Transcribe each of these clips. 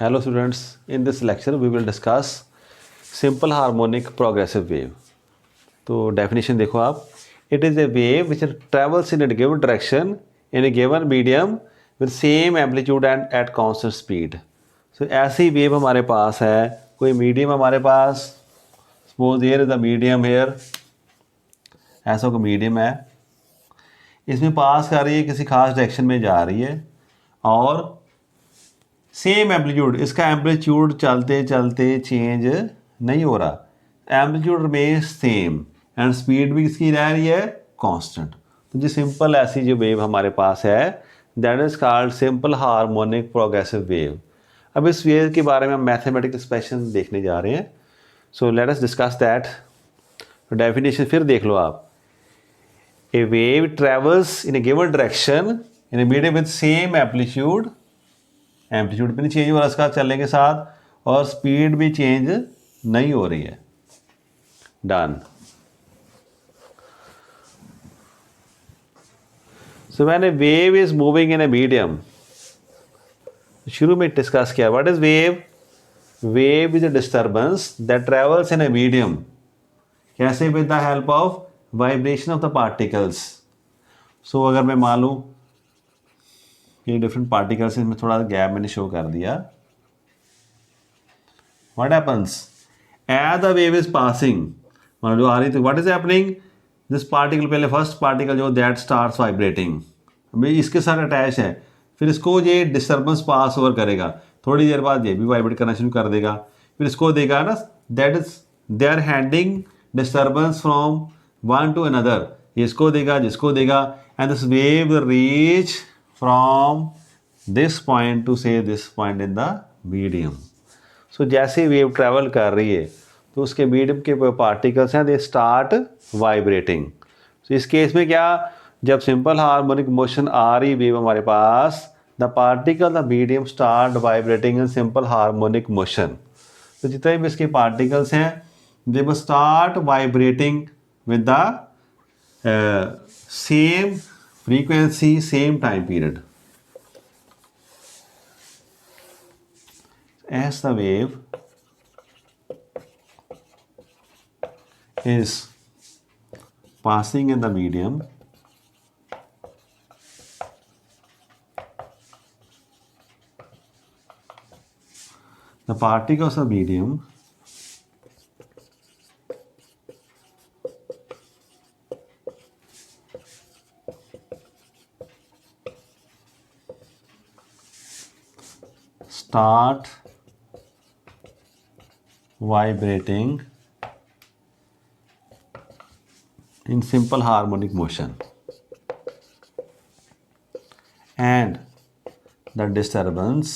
Hello students, in this lecture we will discuss simple harmonic progressive wave. तो definition देखो आप, it is a wave which travels in a given direction in a given medium with same amplitude and at constant speed. So ऐसी wave हमारे पास है, कोई medium हमारे पास, suppose here is the medium here, ऐसा कोई medium है, इसमें पास कर रही है, किसी खास डायरेक्शन में जा रही है और सेम एम्पलीट्यूड, इसका एम्पलीट्यूड चलते चलते चेंज नहीं हो रहा, amplitude remain same and speed भी इसकी रह रही है कांस्टेंट। तो जी सिंपल ऐसी जो वेव हमारे पास है that is called simple harmonic progressive wave. अब इस वेव के बारे में हम मैथमेटिकल एक्सप्रेशन देखने जा रहे हैं। So let us discuss that. Definition फिर देख लो आप, a wave travels in a given direction in a medium with same amplitude, amplitude भी नहीं चेंज हो रहा इसका चलने के साथ और स्पीड भी चेंज नहीं हो रही है। Done. So when a wave is moving in a medium, शुरू में डिस्कस किया what is wave. Wave is a disturbance that travels in a medium, कैसे, with the help of vibration of the particles. So अगर मैं मान लूँ ये different particles, इसमें थोड़ा गैप मैंने शो कर दिया। What happens as the wave is passing, मतलब जो आ रही थी, what is happening, this particle, पहले फर्स्ट पार्टिकल जो दैट स्टार्ट्स वाइब्रेटिंग, अभी इसके साथ अटैच है, फिर इसको ये डिस्टर्बेंस पास ओवर करेगा, थोड़ी देर बाद ये भी वाइब्रेट करना शुरू कर देगा, फिर इसको देगा ना, that is they are handing disturbance from one to another, इसको देगा जिसको देगा, and this wave reach from this point to say this point in the medium. So जैसे वेव ट्रैवल कर रही है तो उसके मीडियम के पार्टिकल्स हैं, दे स्टार्ट वाइब्रेटिंग। सो इस केस में क्या, जब सिंपल हार्मोनिक मोशन आ रही वेव हमारे पास, the particle the medium start vibrating in simple harmonic motion. तो जितने भी इसके पार्टिकल्स हैं they will start vibrating with the same frequency, same time period. As the wave is passing in the medium, the particles of medium start vibrating in simple harmonic motion, and the disturbance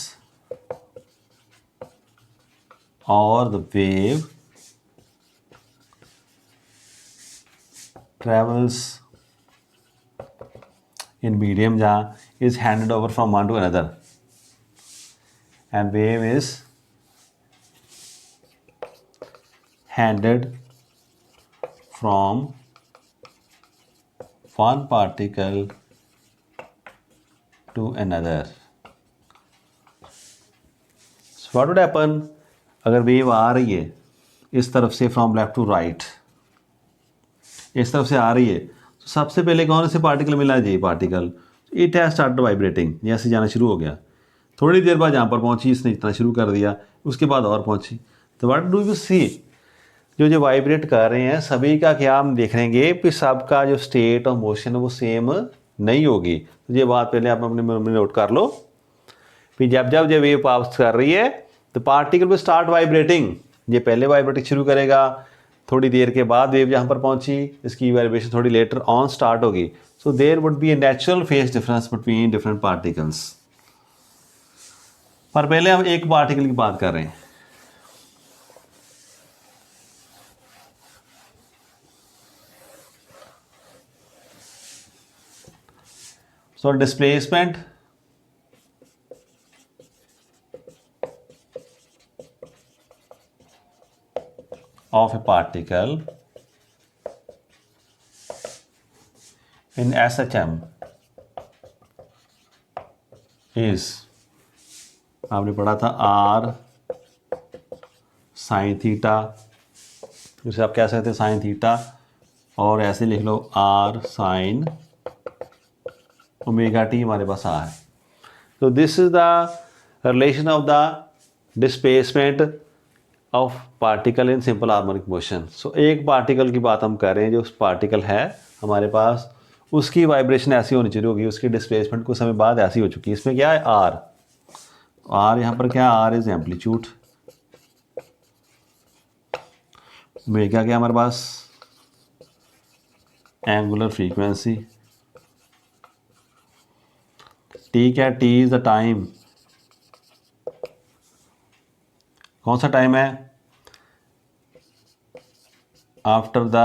or the wave travels in medium जहाँ is handed over from one to another, and wave is handed from one particle to another. So what would happen, अगर wave आ रही है इस तरफ से from left to right, इस तरफ से आ रही है, तो सबसे पहले कौन से पार्टिकल मिला, G particle, it has start vibrating, जैसे जाना शुरू हो गया, थोड़ी देर बाद जहाँ पर पहुँची इसने इतना शुरू कर दिया, उसके बाद और पहुँची। तो व्हाट डू यू सी, जो वाइब्रेट कर रहे हैं सभी का क्या हम देख लेंगे कि सबका जो स्टेट ऑफ मोशन है वो सेम नहीं होगी। तो ये बात पहले आप अपने मन में नोट कर लो, फिर जब जब ये वेव पास कर रही है तो पार्टिकल विल स्टार्ट वाइब्रेटिंग, ये पहले वाइब्रेटिंग शुरू करेगा, थोड़ी देर के बाद वेव जहाँ पर पहुँची इसकी वाइब्रेशन थोड़ी लेटर ऑन स्टार्ट होगी। So there would be a natural phase difference between different particles. पर पहले हम एक पार्टिकल की बात कर रहे हैं। So displacement of a particle in SHM is आपने पढ़ा था आर साइन थीटा, जिसे आप कह सकते हैं साइन थीटा, और ऐसे लिख लो आर साइन ओमेगा टी हमारे पास आ है। तो this is the relation of the displacement of particle in simple harmonic motion. So एक पार्टिकल की बात हम कर रहे हैं, जो पार्टिकल है हमारे पास, उसकी वाइब्रेशन ऐसी होनी चाहिए होगी, उसकी डिस्प्लेसमेंट कुछ समय बाद ऐसी हो चुकी है। इसमें क्या है आर, आर यहाँ पर क्या, आर इज एम्पलीट्यूड, ओमेगा क्या हमारे पास एंगुलर फ्रीक्वेंसी, टी क्या, टी इज द टाइम, कौन सा टाइम है, after the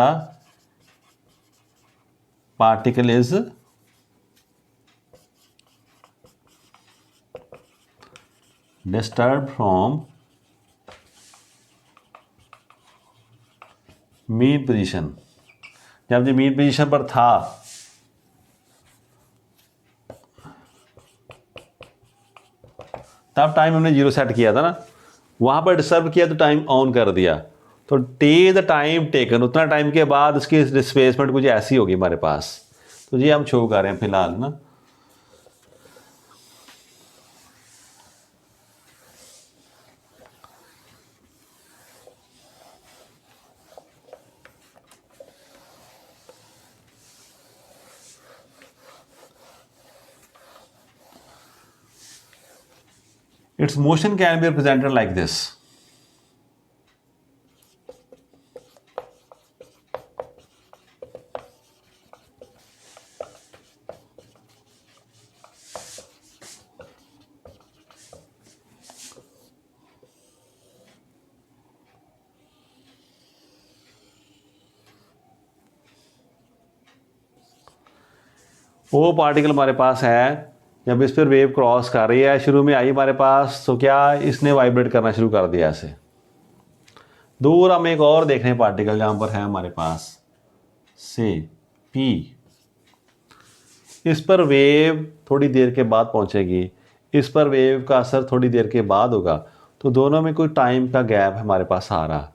particle is disturb from mean position. जब ये मीन पोजीशन पर था तब टाइम हमने जीरो सेट किया था ना, वहाँ पर डिस्टर्ब किया तो टाइम ऑन कर दिया, तो टी द टाइम टेकन, उतना टाइम के बाद उसकी डिस्प्लेसमेंट कुछ ऐसी होगी हमारे पास। तो ये हम शो कर रहे हैं फिलहाल ना। Its motion can be represented like this. वो पार्टिकल हमारे पास है, जब इस पर वेव क्रॉस कर रही है, शुरू में आई हमारे पास, तो क्या इसने वाइब्रेट करना शुरू कर दिया ऐसे। दूर हम एक और देख रहे हैं पार्टिकल, जहाँ पर है हमारे पास से पी, इस पर वेव थोड़ी देर के बाद पहुंचेगी, इस पर वेव का असर थोड़ी देर के बाद होगा, तो दोनों में कोई टाइम का गैप हमारे पास आ रहा।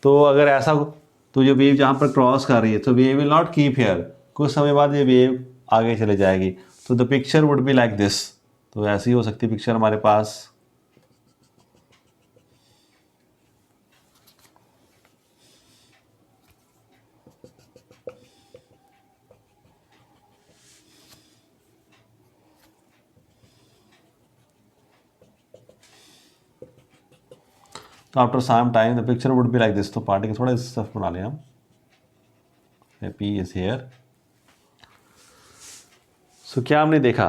तो अगर ऐसा, तो जो वेव जहाँ पर क्रॉस कर रही है, तो wave will not keep here, कुछ समय बाद ये वेव आगे चले जाएगी, तो the picture would be like this. तो ऐसी हो सकती है पिक्चर हमारे पास। तो after some time the picture would be like this. तो पार्टिकल थोड़ा इस तरफ बना लें हम, पी इज हेयर। सो क्या हमने देखा,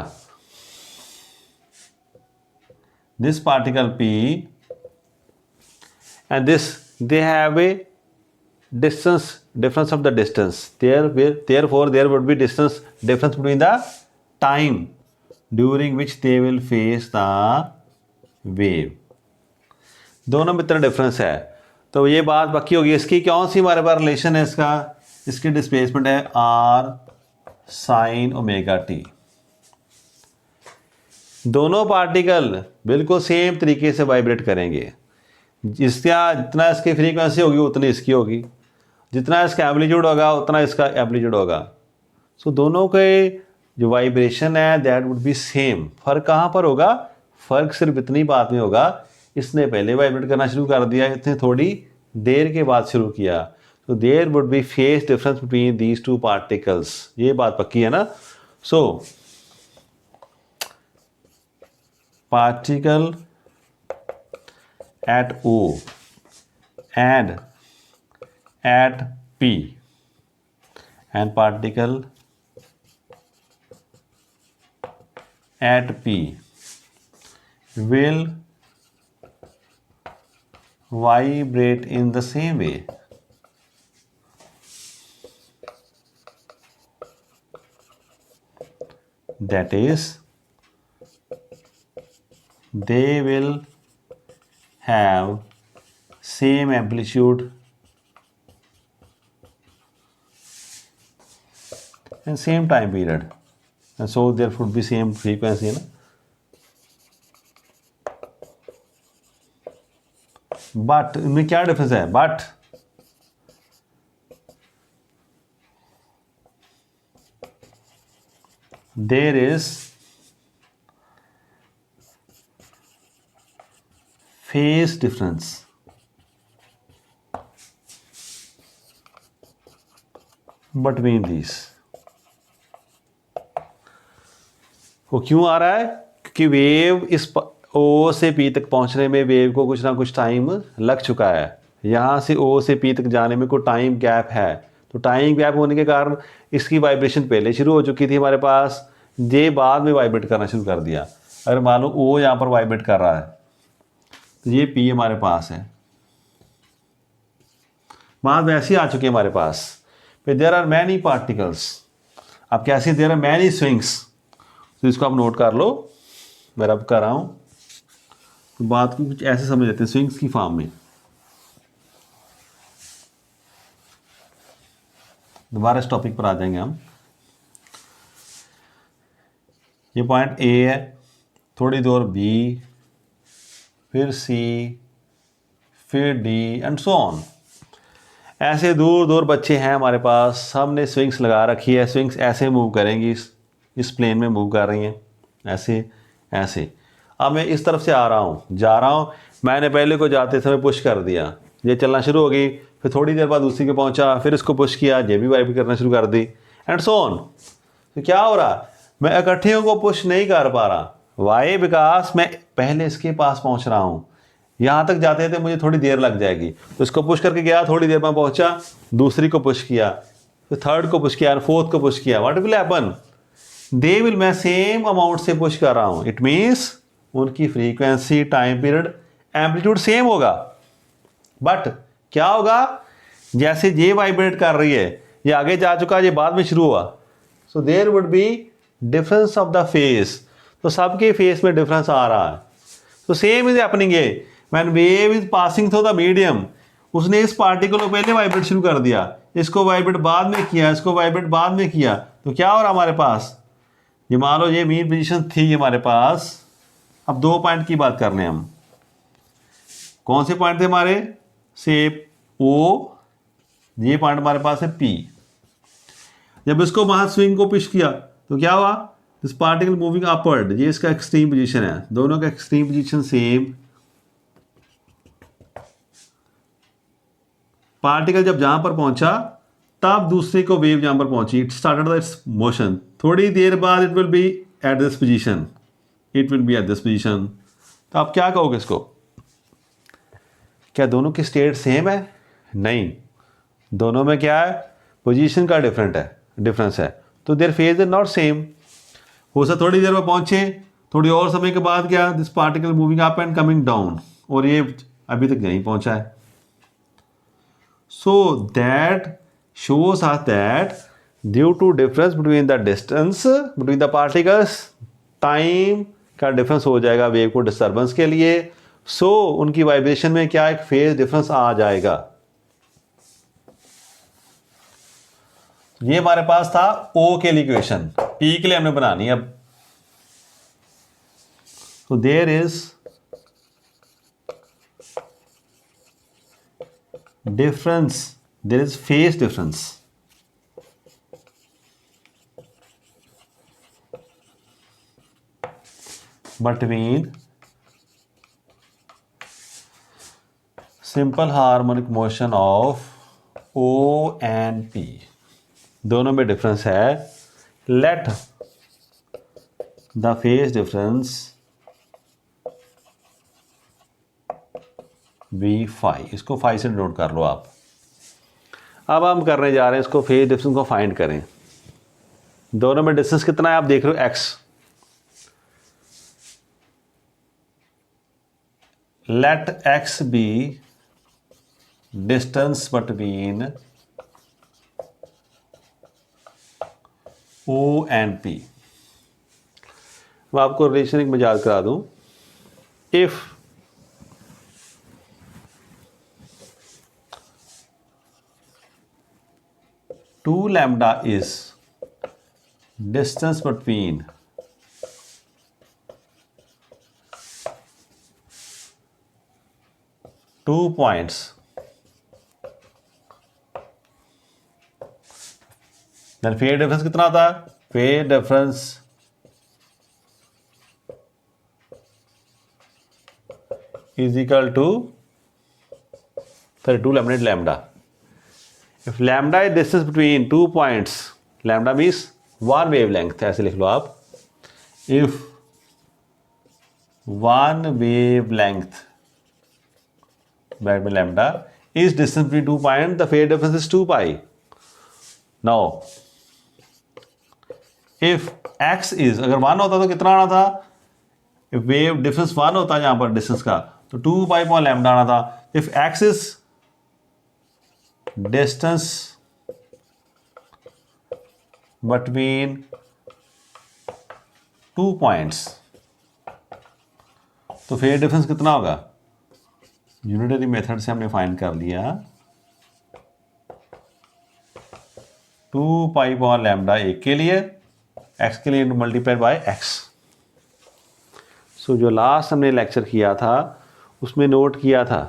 this particle P and this, they have a difference of the distance, therefore there would be distance difference between the time during which they will face the wave। दोनों में इतना difference है, तो ये बात पक्की होगी। इसकी कौन सी हमारे पास रिलेशन है, इसका, इसकी डिस्प्लेसमेंट है आर साइन ओमेगा टी। दोनों पार्टिकल बिल्कुल सेम तरीके से वाइब्रेट करेंगे, जिसका जितना इसकी फ्रीक्वेंसी होगी उतनी इसकी होगी, जितना इसका एम्पलीट्यूड होगा उतना इसका एम्पलीट्यूड होगा। सो दोनों के जो वाइब्रेशन है दैट वुड बी सेम। फ़र्क कहाँ पर होगा, फ़र्क सिर्फ इतनी बात में होगा, इसने पहले वाइब्रेट करना शुरू कर दिया, इसने थोड़ी देर के बाद शुरू किया, तो there would be phase difference between these two particles. ये बात पक्की है ना। So particle at O and at P and particle at P will vibrate in the same way। That is, they will have same amplitude and same time period, and so there would be same frequency, ना। But इनमें क्या difference है? But there is phase difference. Between these. वो क्यों आ रहा है? क्योंकि wave इस ओ से पी तक पहुंचने में वेव को कुछ ना कुछ टाइम लग चुका है। यहाँ से ओ से पी तक जाने में कोई टाइम गैप है, तो टाइम गैप होने के कारण इसकी वाइब्रेशन पहले शुरू हो चुकी थी हमारे पास, ये बाद में वाइब्रेट करना शुरू कर दिया। अगर मान लो ओ यहाँ पर वाइब्रेट कर रहा है तो ये पी हमारे पास है, बात वैसी आ चुकी है हमारे पास। फिर देयर आर मैनी पार्टिकल्स। अब कैसे? There are many swings. तो इसको आप नोट कर लो, मैं रब कर रहा हूं, तो बात को कुछ ऐसे समझ लेते हैं स्विंग्स की फॉर्म में। दोबारा इस टॉपिक पर आ जाएंगे हम। ये पॉइंट ए है, थोड़ी दूर बी, फिर सी, फिर डी एंड सो ऑन। ऐसे दूर दूर बच्चे हैं हमारे पास, सबने स्विंग्स लगा रखी है। स्विंग्स ऐसे मूव करेंगी, इस प्लेन में मूव कर रही हैं, ऐसे ऐसे। अब मैं इस तरफ से आ रहा हूँ, जा रहा हूँ, मैंने पहले को जाते समय पुश कर दिया, ये चलना शुरू हो गई। फिर थोड़ी देर बाद दूसरी के पहुँचा, फिर इसको पुश किया, ये भी वाइब्रेट करना शुरू कर दी एंड सो ऑन। तो क्या हो रहा? मैं इकट्ठियों को पुश नहीं कर पा रहा। वाई? बिकॉज मैं पहले इसके पास पहुँच रहा हूँ, यहाँ तक जाते थे मुझे थोड़ी देर लग जाएगी, तो इसको पुश करके गया, थोड़ी देर में पहुंचा, दूसरी को पुश किया, फिर थर्ड को पुश किया, फोर्थ को पुश किया। What will happen? They will, मैं सेम अमाउंट से पुश कर रहा हूं, इट मीन्स उनकी frequency, time period, amplitude same होगा। बट क्या होगा? जैसे ये वाइब्रेट कर रही है, ये आगे जा चुका, ये बाद में शुरू हुआ, so there would be difference of the phase. तो सबके फेस में डिफरेंस आ रहा है। तो सेम इज हैपनिंग है when wave is passing through the medium. उसने इस पार्टिकल को पहले वाइब्रेट शुरू कर दिया, इसको वाइब्रेट बाद में किया, इसको वाइब्रेट बाद में किया, तो क्या हो रहा हमारे पास? ये मान लो ये मीन पोजीशन थी हमारे पास। अब दो पॉइंट की बात कर रहे हैं हम। कौन से पॉइंट थे हमारे? से ओ, ये पॉइंट हमारे पास है पी। जब इसको वहां स्विंग को पुश किया तो क्या हुआ? दिस पार्टिकल मूविंग अपवर्ड, ये इसका एक्सट्रीम पोजीशन है, दोनों का एक्सट्रीम पोजीशन सेम। पार्टिकल जब जहां पर पहुंचा तब दूसरे को वेव जहां पर पहुंची, इट स्टार्टेड इट्स मोशन। थोड़ी देर बाद it will be at this position, it will be at this position. तो आप क्या कहोगे इसको? क्या दोनों की स्टेट सेम है? नहीं, दोनों में क्या है? पोजीशन का डिफरेंस है, तो their phase is not same. हो सकता थोड़ी देर में पहुंचे, थोड़ी और समय के बाद क्या, this particle moving up and coming down, और ये अभी तक नहीं पहुंचा है। So that shows us that due to difference between the distance between the particles, time का डिफरेंस हो जाएगा वेव को डिस्टर्बेंस के लिए। सो उनकी वाइब्रेशन में क्या, एक फेज डिफरेंस आ जाएगा। ये हमारे पास था ओ के लिए इक्वेशन, पी के लिए हमने बनानी है अब। तो there is difference, there is phase difference between simple harmonic motion of O and P। दोनों में डिफरेंस है। let the phase difference be phi। इसको phi से नोट कर लो आप। अब हम करने जा रहे हैं इसको, फेज डिफरेंस को फाइंड करें। दोनों में डिस्टेंस कितना है आप देख रहे हो, x। Let x be distance between O and P। मैं आपको रिलेशन एक मजाक करा दूं। If two lambda is distance between 2 points, then phase difference कितना आता है? phase difference is equal to 32 eliminate lambda. If lambda is distance between 2 points, lambda means one wavelength, ऐसे लिख लो आप. If one wavelength bracket में lambda is distance between 2 points, the phase difference is 2 pi. Now if x is, अगर 1 होता तो कितना आना था? if wave difference 1 होता यहाँ पर डिस्टेंस का तो 2 pi upon lambda आना था. if x is distance between 2 points तो फेज डिफरेंस कितना होगा? यूनिटरी मेथड से हमने फाइंड कर लिया 2 पाई अपॉन लैम्डा एक के लिए, x के लिए मल्टीप्लाइड बाय x. सो जो लास्ट हमने लेक्चर किया था उसमें नोट किया था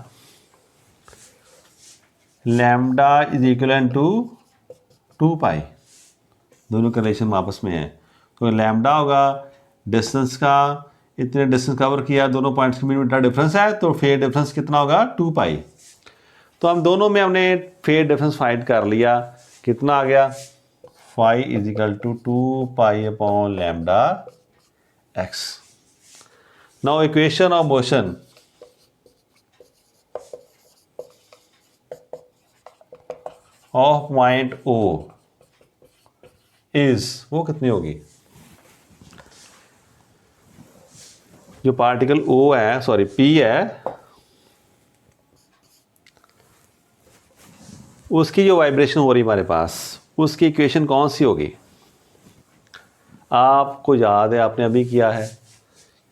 लैम्डा इज इक्वल टू 2 पाई, दोनों का रिलेशन आपस में है. तो लैम्डा होगा डिस्टेंस का, इतने डिस्टेंस कवर किया, दोनों पॉइंट्स के बीच में इतना डिफरेंस है तो फेज डिफरेंस कितना होगा? 2 पाई. तो हम दोनों में हमने फेज डिफरेंस फाइंड कर लिया. कितना आ गया? Phi is equal to 2 pi upon lambda x. Now equation of motion of point O is, वो कितनी होगी? जो पार्टिकल O है, सॉरी P है, उसकी जो वाइब्रेशन हो रही है हमारे पास, उसकी इक्वेशन कौन सी होगी? आपको याद है, आपने अभी किया है.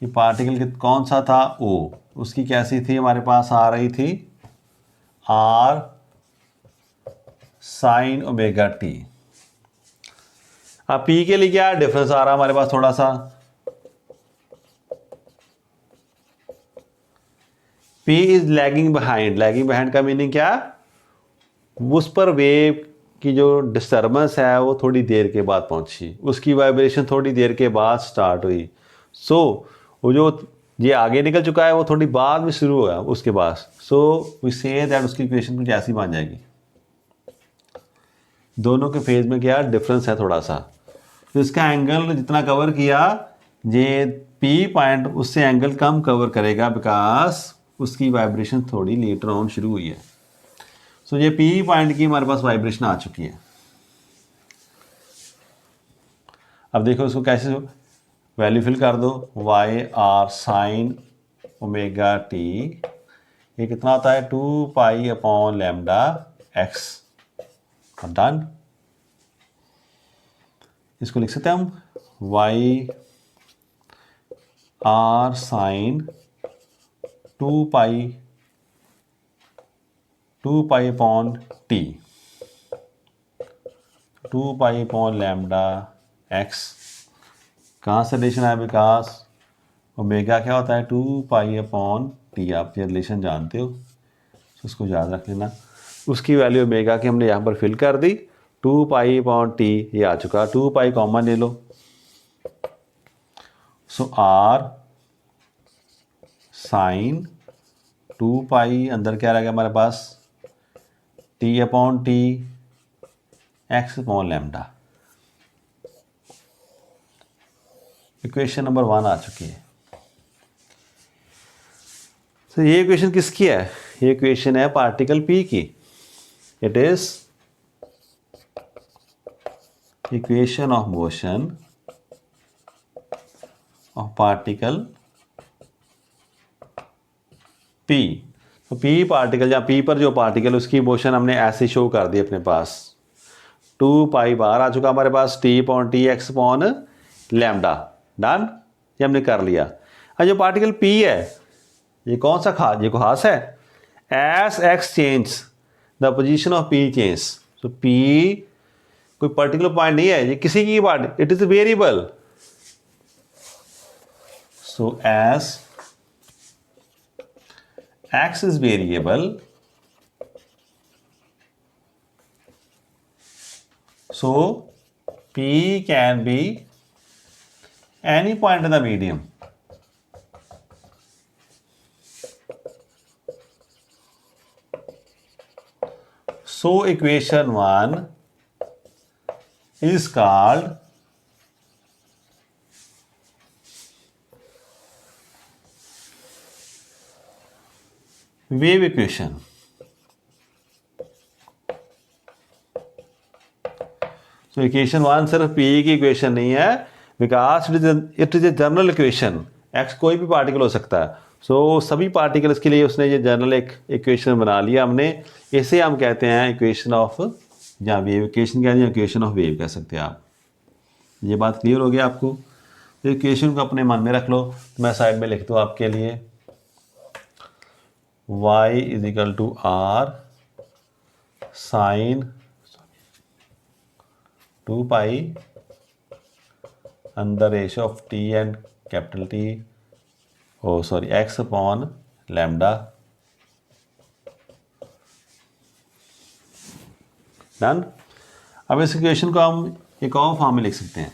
ये पार्टिकल कौन सा था? O. उसकी कैसी थी? हमारे पास आ रही थी R साइन ओमेगा टी. अब P के लिए क्या डिफरेंस आ रहा है हमारे पास? थोड़ा सा P is lagging behind. Lagging behind का मीनिंग क्या? उस पर वेव की जो डिस्टर्बेंस है वो थोड़ी देर के बाद पहुंची, उसकी वाइब्रेशन थोड़ी देर के बाद स्टार्ट हुई. सो वो जो ये आगे निकल चुका है वो थोड़ी बाद में शुरू हुआ उसके बाद. सो वी से दैट उसकी इक्वेशन कुछ ऐसी बन जाएगी. दोनों के फेज में क्या डिफरेंस है थोड़ा सा, तो इसका एंगल जितना कवर किया ये P पॉइंट उससे एंगल कम कवर करेगा बिकॉज उसकी वाइब्रेशन थोड़ी लेटर ऑन शुरू हुई है. सो ये P पॉइंट की हमारे पास वाइब्रेशन आ चुकी है. अब देखो इसको कैसे वैल्यू फिल कर दो. Y r sine omega t, ये कितना होता है? 2 pi upon lambda x. Done. इसको लिख सकते हैं हम y r sine 2 pi upon t, 2 pi upon lambda x. कहाँ से रिलेशन है? बिकॉज ओमेगा क्या होता है? 2 पाई अपॉन टी. आप ये रिलेशन जानते हो, तो उसको याद रख लेना. उसकी वैल्यू ओमेगा की हमने यहाँ पर फिल कर दी. 2 पाई अपॉन टी ये आ चुका. 2 पाई कॉमन ले लो. सो आर साइन 2 पाई, अंदर क्या रह गया हमारे पास? T upon T X upon lambda. Equation number 1 आ चुकी है. तो ये इक्वेशन किसकी है? ये इक्वेशन है पार्टिकल P की. It is equation of motion of particle P. तो P पार्टिकल या P पर जो पार्टिकल उसकी मोशन हमने ऐसे शो कर दी अपने पास. 2 पाई बाहर आ चुका हमारे पास, T upon T X upon lambda. Done. ये हमने कर लिया. अब जो पार्टिकल P है ये कौन सा खास? ये खास है. S x change the position of P change. So P कोई पर्टिकुलर पॉइंट नहीं है, ये किसी की part, it is variable. So x is variable, so p can be any point in the medium. So equation 1 is called wave equation. So equation 1 सिर्फ P की equation नहीं है, because it is a general equation. X कोई भी particle हो सकता है. सो सभी पार्टिकल्स के लिए उसने ये जनरल एक इक्वेशन बना लिया हमने. इसे हम कहते हैं इक्वेशन ऑफ, या वेव इक्वेशन कहते हैं, इक्वेशन ऑफ वेव कह सकते हैं आप. ये बात क्लियर हो गया आपको. तो इक्वेशन को अपने मन में रख लो. तो मैं साइड में लिख दूँ आपके लिए, y is equal to r sine 2 pi under ratio of t and capital T, x upon lambda. Done. अब इस इक्वेशन को हम एक और फॉर्म में लिख सकते हैं.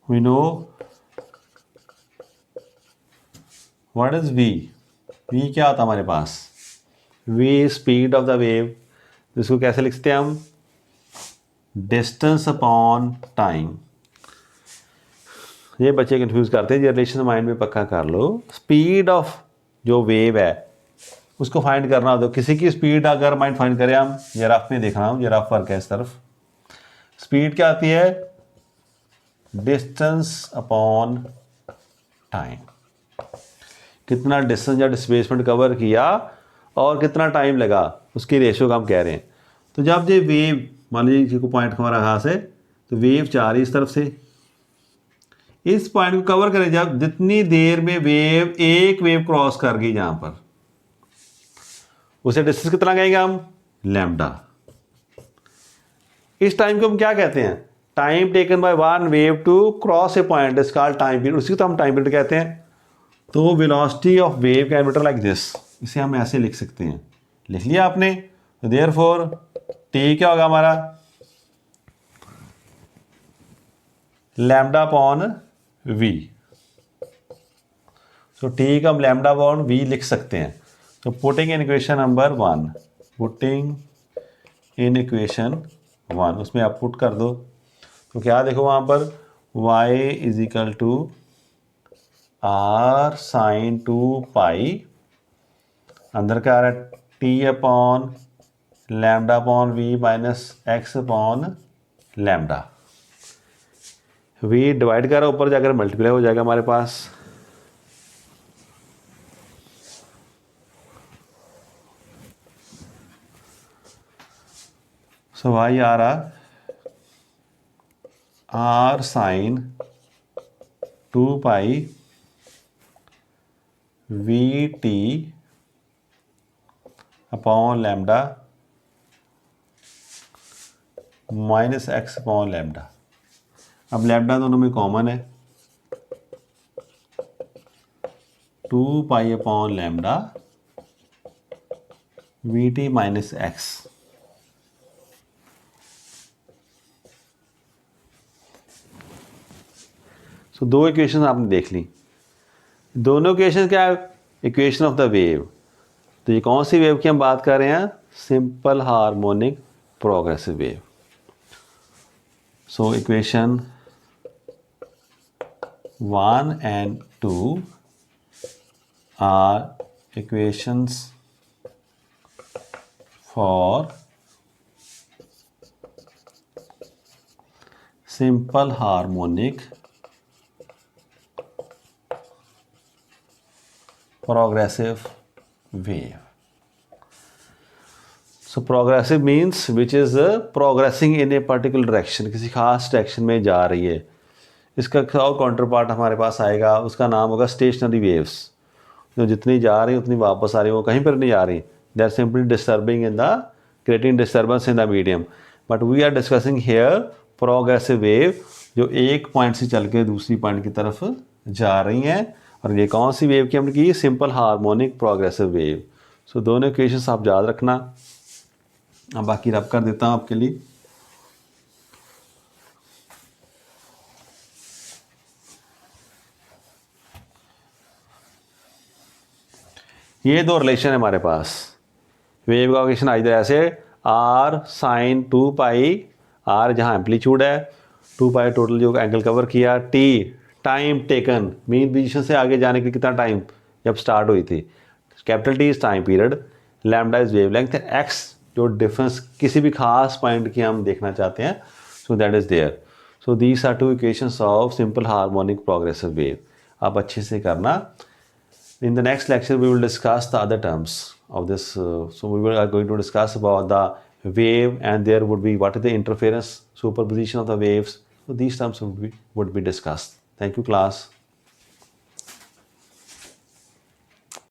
We know what is v. v क्या होता है हमारे पास? v speed of the wave. इसको कैसे लिखते हैं हम? Distance upon time. ये बच्चे कंफ्यूज करते हैं, ये रिलेशन माइंड में पक्का कर लो. स्पीड ऑफ जो वेव है उसको फाइंड करना हो तो किसी की स्पीड अगर माइंड फाइंड करें हम, ये रफ में देख रहा हूँ, ये रफ वर्क है इस तरफ. स्पीड क्या आती है? Distance upon time. कितना डिस्टेंस या डिस्प्लेसमेंट कवर किया और कितना टाइम लगा, उसकी रेशियो का हम कह रहे हैं. तो जब ये वेव, मान लीजिए को पॉइंट हमारा कहाँ से, तो वेव जा रही है इस तरफ से, इस पॉइंट को कवर करें जब जितनी देर में एक वेव क्रॉस कर गई यहाँ पर, उसे डिस्टेंस कितना कहेंगे हम? लैम्डा. इस टाइम को हम क्या कहते हैं? Time taken by one wave to cross a point is called time period. उसी को तो हम टाइम पीरियड कहते हैं. तो velocity of wave can be written like this. इसे हम ऐसे लिख सकते हैं. लिख लिया आपने. तो देयरफॉर टी क्या होगा हमारा? Lambda upon v. So t का हम लैम्डा अपॉन वी लिख सकते हैं. तो putting in equation number 1, putting in equation 1, उसमें आप पुट कर दो. तो क्या देखो वहाँ पर, y is equal to r sine 2 pi, अंदर क्या आ रहा है? T upon lambda upon v minus x upon lambda. V divide कर ऊपर जाकर मल्टीप्लाई हो जाएगा हमारे पास. सो वाई आ रहा R sine 2 pi V T upon lambda minus x upon lambda. अब लैम्डा दोनों में कॉमन है. 2 pi upon lambda V T minus X. So दो इक्वेशन आपने देख ली. दोनों इक्वेशन क्या है? Equation of the wave. तो ये कौन सी वेव की हम बात कर रहे हैं? Simple harmonic progressive wave. So equation 1 and 2 are equations for simple harmonic progressive wave. So progressive means which is progressing in a particular direction, किसी खास डायरेक्शन में जा रही है. इसका और काउंटर पार्ट हमारे पास आएगा, उसका नाम होगा स्टेशनरी वेव्स. जो जितनी जा रही उतनी वापस आ रही, वो कहीं पर नहीं जा रही. They are simply disturbing in the creating disturbance in the medium. But we are discussing here progressive wave, जो एक पॉइंट से चल के दूसरी पॉइंट की तरफ जा रही हैं, और ये कौन सी वेव की हमने की, सिंपल हार्मोनिक प्रोग्रेसिव वेव। सो दोनों इक्वेशंस आप याद रखना। अब बाकी रब कर देता हूँ आपके लिए। ये दो रिलेशन है हमारे पास। वेव का इक्वेशन आई ऐसे, आर साइन 2 पाई, आर जहाँ एम्पलीट्यूड है, 2 पाई टोटल जो एंगल कवर किया, T time taken, mean position से आगे जाने के कितना टाइम जब स्टार्ट हुई थी, capital T is time period, lambda is wavelength, x जो डिफरेंस किसी भी खास पॉइंट की हम देखना चाहते हैं, so that is there. So these are two equations of simple harmonic progressive wave. आप अच्छे से करना। In the next lecture, we will discuss the other terms of this. So we are going to discuss about the wave, and there would be what is the interference, superposition of the waves. So these terms would be discussed. Thank you, class.